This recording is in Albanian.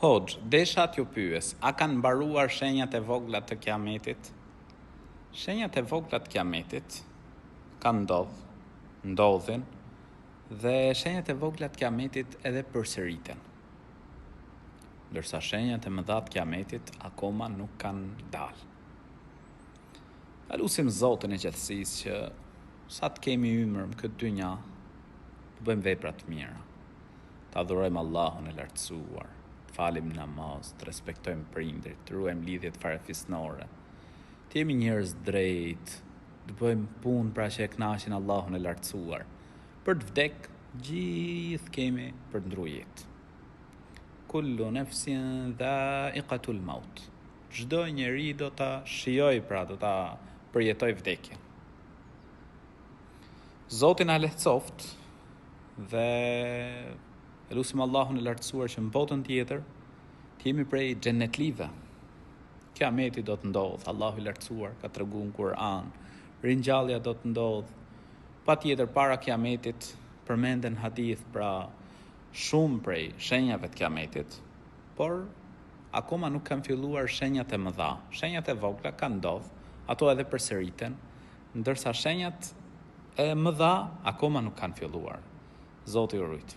Hoxh, desha t'ju pyes, a kanë mbaruar shenjat e vogla të kiametit? Shenjat e vogla të kiametit kanë ndodhin, dhe shenjat e vogla të kiametit edhe përsëriten. Ndërsa shenjat e mëdha të kiametit akoma nuk kanë dalë. A lutim Zotin e gjithësisë që sa të kemi ymër në këtë dynja, të bëjmë vepra të mira, të adhurojmë Allahun e lartësuar, të falim namaz, të respektojmë prindrit, të ruajmë lidhjet farefisnore, të jemi njerëz drejt, të bëjmë punë pra që e kënaqin Allahun e lartësuar. Për të vdek, gjithë kemi për të ndruar jetë. Kullu nafsin dha'iqatul maut. Çdo njeri do ta shijoj, pra do ta përjetoj vdekjen. Zoti na lehtësoft dhe elusim Allahun e lartësuar që në botën tjetër të jemi prej xhenetlive. Kiameti do të ndodh, Allahu i lartësuar ka treguar në Kur'an, ringjallja do të ndodh. Patjetër para kiametit përmenden hadith, pra shumë prej shenjave të kiametit, por akoma nuk kanë filluar shenjat e mëdha. Shenjat e vogla kanë ndodh, ato edhe përsëriten, ndërsa shenjat e mëdha akoma nuk kanë filluar. Zoti ju rujt.